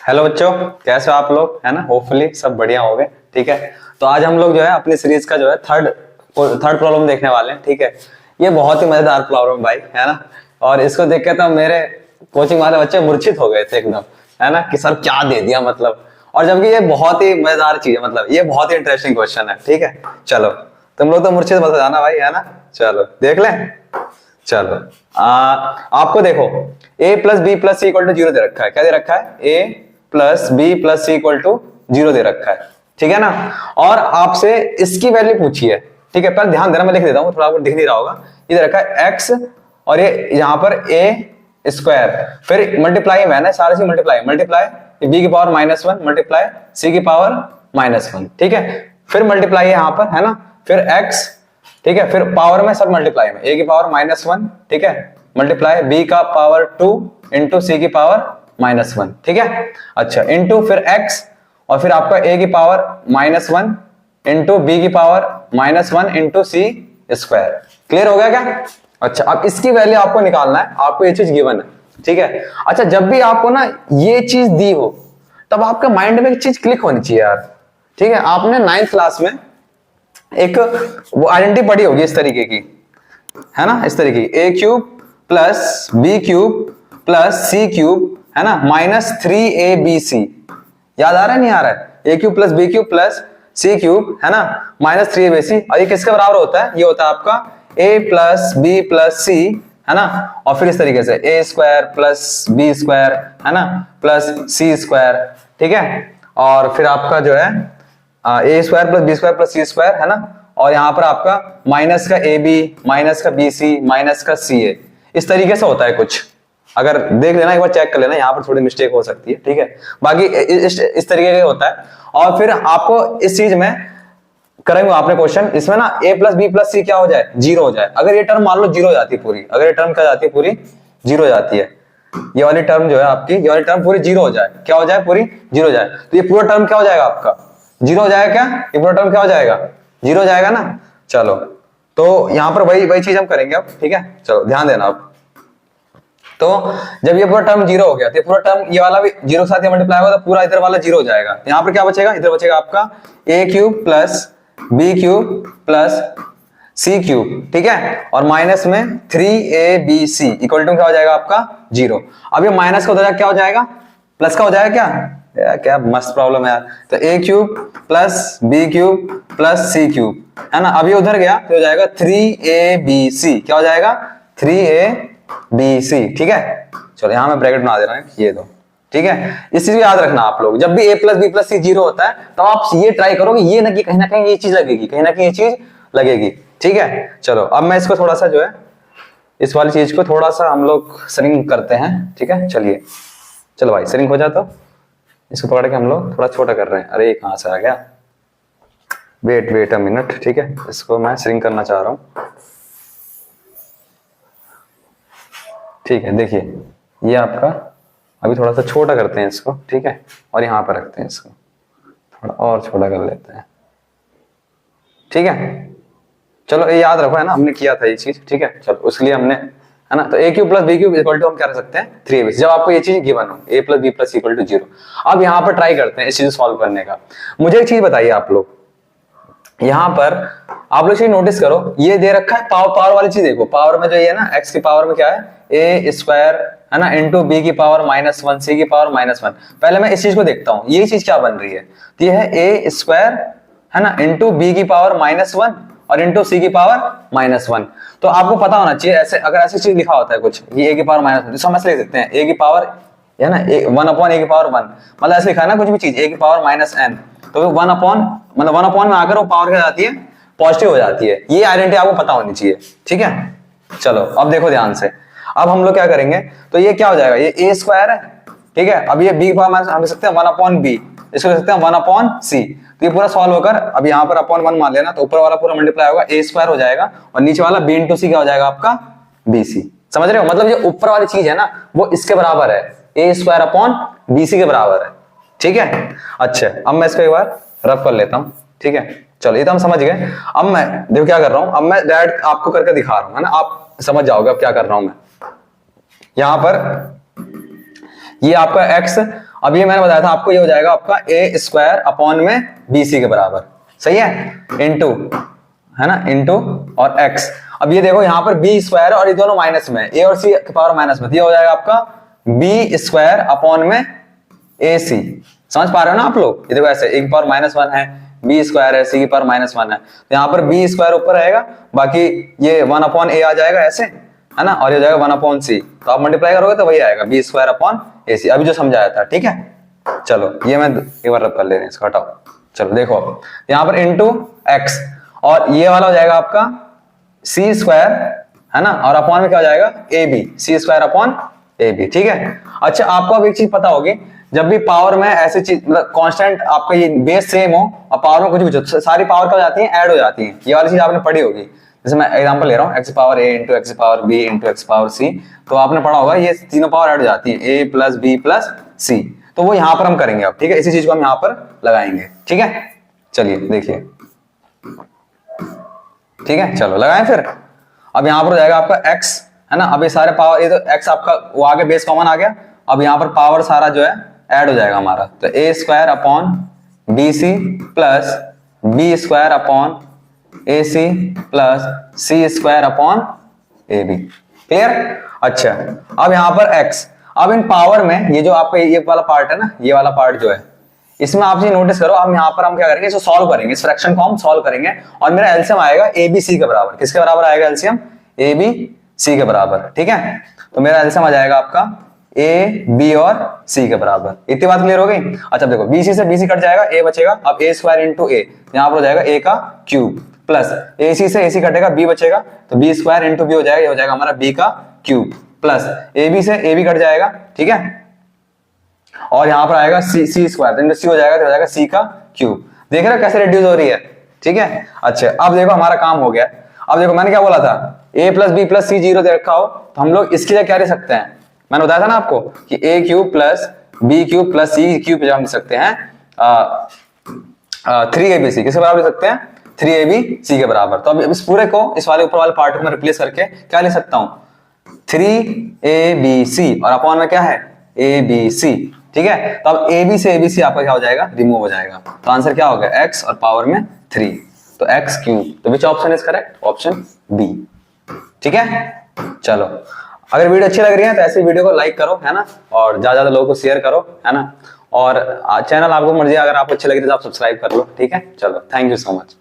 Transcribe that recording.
Hello बच्चों, कैसे हो आप लोग? है ना, होपफुली सब बढ़िया हो गए। ठीक है, तो आज हम लोग जो है अपनी सीरीज का जो है थर्ड प्रॉब्लम देखने वाले हैं। ठीक है, ये बहुत ही मजेदार प्रॉब्लम भाई, है ना। और इसको देख के तो मेरे कोचिंग वाले बच्चे मूर्छित हो गए थे एकदम, है ना, कि सर क्या दे दिया मतलब। और जबकि ये बहुत ही मजेदार चीज है, मतलब ये बहुत ही इंटरेस्टिंग क्वेश्चन है। ठीक है, चलो तुम लोग तो मूर्छित मत हो जाना भाई, है ना। चलो देख लें। चलो आपको देखो a plus B plus C equal to zero दे रखा है। क्या दे रखा है? a plus B plus C equal to zero दे रखा है। ठीक है ना। और आपसे इसकी वैल्यू पूछी है। ठीक है, पर ध्यान देना, मैं लिख देता हूं, थोड़ा आपको दिख नहीं रहा होगा। ये दे रखा है x और ये यहां पर a स्क्वायर, फिर मल्टीप्लाई मैंने सारे से मल्टीप्लाई बी की पावर -1 मल्टीप्लाई सी की पावर -1। ठीक है, फिर मल्टीप्लाई यहां पर, है ना, फिर x, ठीक है, फिर पावर में सब मल्टीप्लाई में a की पावर -1, ठीक है, मल्टीप्लाई b का पावर 2 इंटू सी की पावर -1। ठीक है, अच्छा, इंटू फिर x और फिर आपका a की पावर -1 इंटू b की पावर -1 इंटू सी स्क्वायर। क्लियर हो गया क्या? अच्छा, अब इसकी वैल्यू आपको निकालना है, आपको ये चीज गिवन है। ठीक है, अच्छा, जब भी आपको ना ये चीज दी हो तब आपके माइंड में एक चीज क्लिक होनी चाहिए यार। ठीक है, आपने 9th क्लास में एक वो आइडेंटिटी पढ़ी होगी इस तरीके की, है ना, इस तरीके की, a cube plus B cube plus C cube, है ना, -3abc। याद आ रहा है नहीं आ रहा है? a cube plus B cube plus C cube, है ना, -3abc। और ये किसके बराबर होता है? ये होता है आपका a plus B plus C, है ना, और फिर इस तरीके से a square plus B square, है ना, प्लस सी स्क्वायर। ठीक है, और फिर आपका जो है a square plus B square plus C square, है ना, और यहां पर आपका माइनस का ए बी माइनस का बी सी माइनस का सी ए। इस तरीके से होता है कुछ, अगर देख लेना एक बार, चेक कर लेना, यहाँ पर थोड़ी मिस्टेक हो सकती है। ठीक है, बाकी इस तरीके का होता है। और फिर आपको इस चीज में करेंगे आपने क्वेश्चन, इसमें ना a प्लस बी प्लस सी क्या हो जाए? जीरो हो जाए। अगर ये टर्म मान लो जीरो हो जाती है पूरी, अगर ये टर्म क्या जाती है पूरी? जीरो हो जाती है। ये वाली टर्म जो है आपकी, ये वाली टर्म पूरी जीरो हो जाए, क्या हो जाए? पूरी जीरो हो जाए, तो ये पूरा टर्म क्या हो जाएगा आपका? जीरो हो जाएगा क्या? ये पूरा टर्म क्या हो जाएगा? जीरो हो जाएगा ना। चलो, तो यहां पर वही चीज हम करेंगे अब। ठीक है, चलो ध्यान देना अब। तो जब ये पूरा टर्म जीरो हो गया तो ये पूरा टर्म, ये वाला भी जीरो के साथ मल्टीप्लाई होगा तो पूरा इधर वाला जीरो हो जाएगा। यहां पर क्या बचेगा? इधर बचेगा आपका a cube plus B cube plus C cube. ठीक है, और माइनस में 3abc इक्वल टू क्या हो जाएगा आपका? जीरो। अब ये माइनस का उधर क्या हो जाएगा? प्लस का हो जाएगा क्या? यार क्या मस्त प्रॉब्लम है यार। तो a cube plus B cube plus C cube, है ना, अभी उधर गया तो हो जाएगा 3abc। क्या हो जाएगा? 3abc। ठीक है, चलो यहां मैं ब्रैकेट बना दे रहा हूं, ये दो। ठीक है, इस चीज को याद रखना आप लोग, जब भी a plus B plus C zero होता है तो आप ये ट्राई करोगे, ये ना कि कहीं ना कहीं ये चीज लगेगी, कहीं ना कहीं ये चीज लगेगी। ठीक है, चलो अब मैं इसको थोड़ा सा जो है, इस वाली चीज को थोड़ा सा हम लोग श्रिंक करते हैं। ठीक है, चलिए, चलो भाई श्रिंक हो जाए तो इसको पकड़ के हम लोग थोड़ा छोटा कर रहे हैं। अरे कहां से आ गया? Wait a minute. ठीक है, इसको मैं श्रिंक करना चाह रहा हूं। ठीक है, देखिए ये आपका, अभी थोड़ा सा छोटा करते हैं इसको। ठीक है, और यहां पर रखते हैं इसको, थोड़ा और छोटा कर लेते हैं। ठीक है, चलो ये याद रखो, है ना, हमने किया था ये चीज। ठीक है, चलो उसके लिए हमने, है ना, तो a cube plus B cube equal to हम क्या कर सकते हैं? 3abc, जब आपको ये चीज गिवन हो a plus B plus equal to zero. अब यहाँ पर ट्राई करते हैं इस चीज सॉल्व करने का। मुझे एक चीज बताइए आप लोग, यहाँ पर आप लोग चीज नोटिस करो, ये दे रखा है पावर वाली चीज देखो, पावर में जो ये है ना, x की पावर में क्या है? a स्क्वायर, है ना, इंटू बी की पावर -1 सी की पावर -1। पहले मैं इस चीज को देखता हूँ, ये चीज क्या बन रही है? तो ये है a स्क्वायर, है ना, इंटू बी की पावर -1 और इंटू सी की पावर -1। तो आपको पता होना चाहिए, ऐसे अगर ऐसी चीज लिखा होता है कुछ, ये a की पावर -1, जिसको हम ऐसे लिख सकते हैं a की पावर, है ना, 1/a की पावर 1, मतलब ऐसे लिखा है ना कुछ भी चीज a की पावर -n, तो 1/, में आकर वो पावर क्या जाती है? पॉजिटिव हो जाती है। ये आइडेंटिटी आपको पता होनी चाहिए। ठीक है, चलो अब देखो ध्यान से, अब हम लोग क्या करेंगे, तो ये क्या हो जाएगा? ये a स्क्वायर है। ठीक है, अब ये b की पावर हम लिख सकते हैं 1/b, इसको लिख सकते हैं 1/c। तो ये पूरा सॉल्व होकर अब यहाँ पर अपॉन 1 मान लेना, तो ऊपर वाला पूरा मल्टीप्लाई होगा, a स्क्वायर हो जाएगा, और नीचे वाला b इंटू सी क्या हो जाएगा आपका? bc। समझ रहे हो? मतलब जो ऊपर वाली चीज है ना, वो इसके बराबर है, a स्क्वायर अपॉन bc के बराबर है। ठीक है, अच्छा, अब मैं इसको एक बार रफ कर लेता हूं। ठीक है, चलो ये तो हम समझ गए। अब मैं देखो क्या कर रहा हूं, अब मैं डायरेक्ट आपको करके दिखा रहा हूं, है ना, आप समझ जाओगे अब क्या कर रहा हूं मैं। यहां पर ये आपका x अब ये मैंने बताया था आपको, ये हो जाएगा आपका ए स्क्वायर अपॉन में बी सी के बराबर, सही है, इनटू, है ना, इनटू और एक्स। अब ये देखो यहाँ पर बी स्क्वायर और ये दोनों माइनस में, ए और सी के पावर माइनस में, ये हो जाएगा आपका बी स्क्वायर अपॉन में ए सी। समझ पा रहे हो ना आप लोग? ये देखो ऐसे, ए की पावर -1 है, बी स्क्वायर है, सी की पावर -1 है, तो यहाँ पर बी स्क्वायर ऊपर रहेगा, बाकी ये 1 अपॉन ए आ जाएगा ऐसे, है ना, और ये जाएगा 1 अपॉन सी, तो आप मल्टीप्लाई करोगे तो वही आएगा बी स्क्वायर अपॉन ए सी, अभी जो समझाया था, ठीक है। चलो ये मैं एक बार रब कर ले रहे हैं, इसको हटाओ। चलो देखो यहाँ पर इनटू एक्स, और ये वाला हो जाएगा आपका सी स्क्वायर, है ना, और अपॉन में क्या हो जाएगा A B, C square upon A B, ठीक है। अच्छा आपको अब एक चीज पता होगी, जब भी पावर में ऐसी चीज मतलब कांस्टेंट आपका ये बेस सेम हो और पावर में कुछ भी हो, सारी पावर क्या हो जाती है, ऐड हो जाती है। ये वाली चीज आपने पढ़ी होगी, जैसे मैं एग्जांपल ले रहा हूँ, X power A into X power B into X power C, तो आपने पढ़ा होगा ये तीनों पावर ऐड हो जाती है, ए प्लस बी प्लस सी, तो वो यहाँ पर हम करेंगे अब, ठीक है, इसी चीज को हम यहाँ पर लगाएंगे, ठीक है। चलिए देखिए, ठीक है, चलो लगाएं फिर। अब यहाँ पर हो जाएगा आपका x, है ना, अब ये सारे पावर, ये तो x आपका वो आगे बेस कॉमन आ गया, अब यहाँ पर पावर सारा जो है ऐड हो जाएगा हमारा, तो A square upon B C plus B square upon A C plus C square upon A B, clear. अच्छा अब यहाँ पर x, अब इन पावर में ये जो आपका ये वाला पार्ट है ना, ये वाला पार्ट जो है, इसमें आप ये नोटिस करो, अब यहाँ पर हम क्या करेंगे, इसको सॉल्व करेंगे, इस फ्रैक्शन को हम सॉल्व करेंगे, और मेरा एलसीएम आएगा ए बी सी के बराबर। किसके बराबर आएगा एलसीएम? ए बी सी के बराबर, ठीक है। तो मेरा एलसीएम आ जाएगा आपका ए बी और सी के बराबर। इतनी बात क्लियर हो गई? अच्छा देखो, बी सी से बी सी कट जाएगा, ए बचेगा, अब ए स्क्वायर इंटू ए, यहाँ पर हो जाएगा ए का क्यूब, प्लस ए सी से ए सी कटेगा, बी बचेगा, तो बी स्क्वायर इंटू बी हो जाएगा, ये हो जाएगा हमारा बी का क्यूब, प्लस ए बी से ए बी कट जाएगा, ठीक है, और यहां पर आएगा सी सी स्क्वायर, तो सी हो जाएगा, तो हो जाएगा सी का क्यूब। देख रहे हो कैसे रिड्यूस हो रही है, ठीक है। अच्छा अब देखो हमारा काम हो गया। अब देखो मैंने क्या बोला था, a प्लस बी प्लस सी 0 दे रखा हो, तो हम लोग इसकी जगह क्या ले सकते हैं, मैंने बताया था ना आपको कि a cube plus B cube plus C cube पे हम ले सकते हैं 3ab, किसके बराबर ले सकते हैं, 3ab के बराबर। तो अब इस पूरे को, इस वाले ऊपर वाले पार्ट को मैं रिप्लेस करके क्या ले सकता हूं, 3abc, और अपॉन में क्या है abc, ठीक है। तो अब ab से abc आपका क्या हो जाएगा, रिमूव हो जाएगा, तो आंसर क्या हो गया x और पावर में 3, तो x क्यूब। तो which option is correct, option B, ठीक है। चलो अगर वीडियो अच्छी लग रही है तो ऐसे वीडियो को लाइक करो, है ना, और ज्यादा ज्यादा लोगों को शेयर करो, है ना, और चैनल आपको मर्जी, अगर आपको अच्छी लग रही है तो आप सब्सक्राइब कर लो, ठीक है। चलो थैंक यू सो मच।